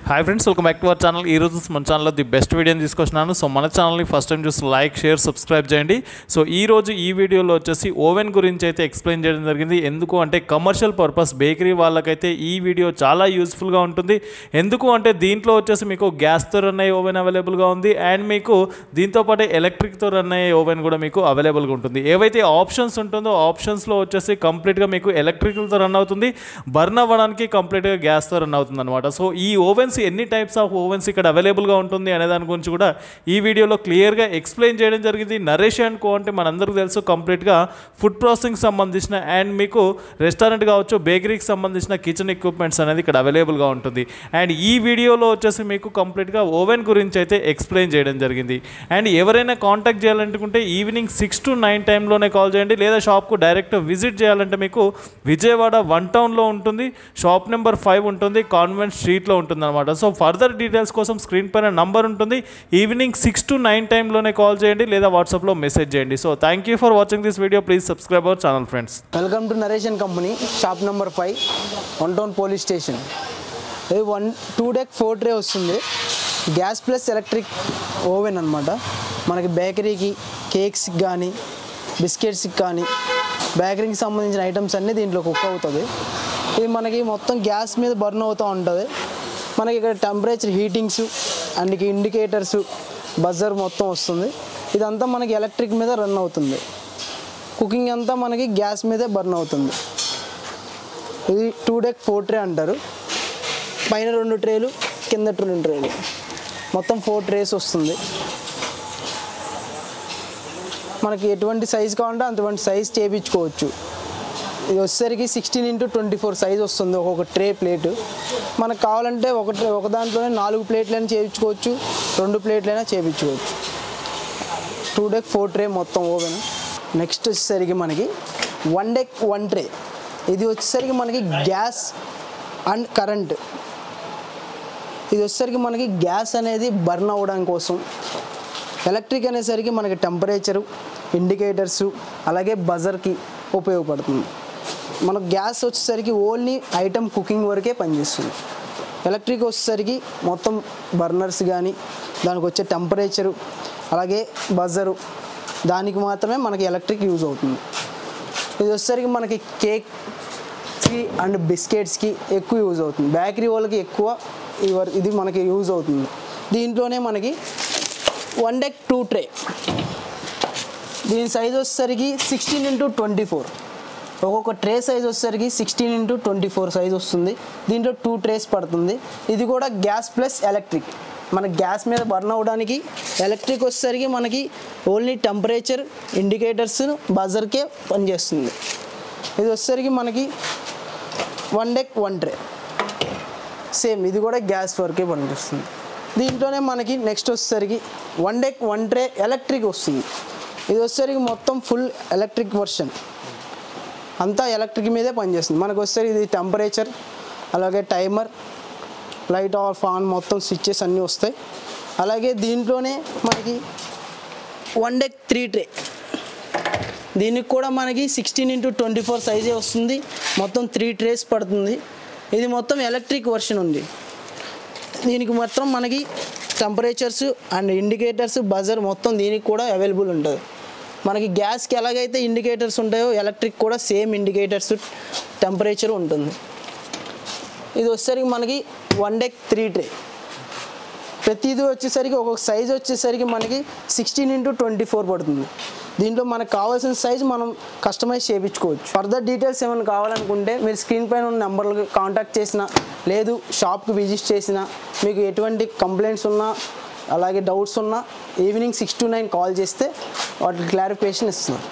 Hi friends, welcome back to our channel. ఈ రోజు మన ఛానల్లో ది బెస్ట్ వీడియోని తీసుకొచ్చినాను. సో మన ఛానల్ని ఫస్ట్ టైం చూసి లైక్, షేర్, సబ్స్క్రైబ్ చేయండి. సో ఈ వీడియోలో వచ్చేసి ఓవెన్ గురించి అయితే ఎక్స్ప్లెయిన్ చేయడం జరిగింది. ఎందుకు అంటే కమర్షియల్ పర్పస్ బేకరీ వాళ్ళకైతే ఈ వీడియో చాలా యూస్ఫుల్గా ఉంటుంది. ఎందుకు అంటే దీంట్లో వచ్చేసి మీకు గ్యాస్తో రన్ అయ్యే ఓవెన్ అవైలబుల్గా ఉంది అండ్ మీకు దీంతోపాటు ఎలక్ట్రిక్తో రన్ అయ్యే ఓవెన్ కూడా మీకు అవైలబుల్గా ఉంటుంది. ఏవైతే ఆప్షన్స్ ఉంటుందో ఆప్షన్స్లో వచ్చేసి కంప్లీట్గా మీకు ఎలక్ట్రికల్తో రన్ అవుతుంది, బర్న్ అవ్వడానికి కంప్లీట్గా గ్యాస్తో రన్ అవుతుంది అనమాట. సో ఈ ఓవెన్స్ ఎన్ని టైప్స్ ఆఫ్ ఓవెన్స్ ఇక్కడ అవైలబుల్గా ఉంటుంది అనే దాని గురించి కూడా ఈ వీడియోలో క్లియర్గా ఎక్స్ప్లెయిన్ చేయడం జరిగింది. నరేష్ అండ్ కో అంటే మనందరికీ తెలుసు కంప్లీట్గా ఫుడ్ ప్రాసెసింగ్ సంబంధించిన అండ్ మీకు రెస్టారెంట్ కావచ్చు, బేకరీకి సంబంధించిన కిచెన్ ఎక్విప్మెంట్స్ అనేది ఇక్కడ అవైలబుల్గా ఉంటుంది. అండ్ ఈ వీడియోలో వచ్చేసి మీకు కంప్లీట్గా ఓవెన్ గురించి అయితే ఎక్స్ప్లెయిన్ చేయడం జరిగింది. అండ్ ఎవరైనా కాంటాక్ట్ చేయాలనుకుంటే ఈవినింగ్ 6 to 9 టైంలోనే కాల్ చేయండి, లేదా షాప్కు డైరెక్ట్ విజిట్ చేయాలంటే మీకు విజయవాడ 1 టౌన్లో ఉంటుంది, షాప్ నెంబర్ 5 ఉంటుంది, కాన్వెంట్ స్ట్రీట్లో ఉంటుంది అనమాట. సో ఫర్దర్ డీటెయిల్స్ కోసం స్క్రీన్ పైన నంబర్ ఉంటుంది. ఈవినింగ్ 6 to 9 టైంలోనే కాల్ చేయండి, లేదా వాట్సాప్లో మెసేజ్ చేయండి. So thank you for watching this video. Please subscribe our channel friends. Welcome to Naresh and company, shop number 5, 1 town police station. ఇది 2 deck 4 ట్రే వస్తుంది. గ్యాస్ ప్లస్ ఎలక్ట్రిక్ ఓవెన్ అనమాట. మనకి బేకరీకి, కేక్స్కి కానీ, బిస్కెట్స్కి కానీ, బేకరీకి సంబంధించిన ఐటమ్స్ అన్నీ దీంట్లో కుక్ అవుతుంది. ఇది మనకి మొత్తం గ్యాస్ మీద బర్న్ అవుతూ ఉంటుంది. మనకి ఇక్కడ టెంపరేచర్, హీటింగ్స్ అండ్ ఇండికేటర్స్, బజర్ మొత్తం వస్తుంది. ఇదంతా మనకి ఎలక్ట్రిక్ మీద రన్ అవుతుంది. కుకింగ్ అంతా మనకి గ్యాస్ మీదే బర్న్ అవుతుంది. ఇది 2 deck 4 ట్రే అంటారు. పైన 2 ట్రేలు, కింద 2 ట్రేలు, మొత్తం 4 ట్రేస్ వస్తుంది. మనకి ఎటువంటి సైజు కావాలంటే అటువంటి సైజ్ చేయించుకోవచ్చు. ఇది వచ్చేసరికి 16x24 సైజ్ వస్తుంది ఒక్కొక్క ట్రే ప్లేటు. మనకు కావాలంటే ఒక దాంట్లోనే 4 ప్లేట్లైనా చేయించుకోవచ్చు, 2 ప్లేట్లైనా చేయించుకోవచ్చు. 2 deck 4 ట్రే మొత్తం ఓవెన్. నెక్స్ట్ వచ్చేసరికి మనకి 1 deck 1 ట్రే. ఇది వచ్చేసరికి మనకి గ్యాస్ అండ్ కరెంట్. ఇది వచ్చేసరికి మనకి గ్యాస్ అనేది బర్న్ అవ్వడం కోసం, ఎలక్ట్రిక్ అనేసరికి మనకి టెంపరేచరు, ఇండికేటర్సు, అలాగే బజర్కి ఉపయోగపడుతుంది. మనకు గ్యాస్ వచ్చేసరికి ఓన్లీ ఐటమ్ కుకింగ్ వరకే పనిచేస్తుంది. ఎలక్ట్రిక్ వచ్చేసరికి మొత్తం బర్నర్స్ కానీ, దానికి వచ్చే టెంపరేచరు, అలాగే బజరు, దానికి మాత్రమే మనకి ఎలక్ట్రిక్ యూజ్ అవుతుంది. ఇది వచ్చేసరికి మనకి కేక్స్కి అండ్ బిస్కెట్స్కి ఎక్కువ యూజ్ అవుతుంది. బేకరీ వాళ్ళకి ఎక్కువ ఇది మనకి యూజ్ అవుతుంది. దీంట్లోనే మనకి 1 deck 2 ట్రే. దీని సైజ్ వచ్చేసరికి 16x24. ఒక్కొక్క ట్రే సైజ్ వచ్చేసరికి 16x24 సైజ్ వస్తుంది. దీంట్లో 2 ట్రేస్ పడుతుంది. ఇది కూడా గ్యాస్ ప్లస్ ఎలక్ట్రిక్. మన గ్యాస్ మీద బర్న్ అవ్వడానికి, ఎలక్ట్రిక్ వచ్చేసరికి మనకి ఓన్లీ టెంపరేచర్, ఇండికేటర్స్, బజర్కే పనిచేస్తుంది. ఇది వచ్చేసరికి మనకి 1 deck 1 ట్రే. సేమ్ ఇది కూడా గ్యాస్ వరకే పనిచేస్తుంది. దీంట్లోనే మనకి నెక్స్ట్ వచ్చేసరికి 1 deck 1 ట్రే ఎలక్ట్రిక్ వస్తుంది. ఇది వచ్చేసరికి మొత్తం ఫుల్ ఎలక్ట్రిక్ వర్షన్, అంతా ఎలక్ట్రిక్ మీదే పనిచేస్తుంది. మనకు వచ్చేసరికి ఇది టెంపరేచర్, అలాగే టైమర్, లైట్ ఆఫ్ ఆన్ మొత్తం స్విచ్చెస్ అన్నీ వస్తాయి. అలాగే దీంట్లోనే మనకి 1 deck 3 ట్రే. దీనికి కూడా మనకి 16x24 సైజే వస్తుంది. మొత్తం 3 ట్రేస్ పడుతుంది. ఇది మొత్తం ఎలక్ట్రిక్ వర్షన్ ఉంది. దీనికి మొత్తం మనకి టెంపరేచర్స్ అండ్ ఇండికేటర్స్, బజర్ మొత్తం దీనికి కూడా అవైలబుల్ ఉంటుంది. మనకి గ్యాస్కి ఎలాగైతే ఇండికేటర్స్ ఉంటాయో ఎలక్ట్రిక్ కూడా సేమ్ ఇండికేటర్స్, టెంపరేచర్ ఉంటుంది. ఇది వచ్చేసరికి మనకి 1 deck 3 ట్రే. ప్రతిదీ వచ్చేసరికి ఒక్కొక్క సైజ్ వచ్చేసరికి మనకి 16x24 పడుతుంది. దీంట్లో మనకు కావాల్సిన సైజ్ మనం కస్టమైజ్ చేయించుకోవచ్చు. ఫర్దర్ డీటెయిల్స్ ఏమైనా కావాలనుకుంటే మీరు స్క్రీన్ పైన ఉన్న నెంబర్లకు కాంటాక్ట్ చేసినా, లేదు షాప్కి విజిట్ చేసినా, మీకు ఎటువంటి కంప్లైంట్స్ ఉన్నా, అలాగే డౌట్స్ ఉన్నా ఈవినింగ్ 6 to 9 కాల్ చేస్తే వాటికి క్లారిఫికేషన్ ఇస్తున్నాం.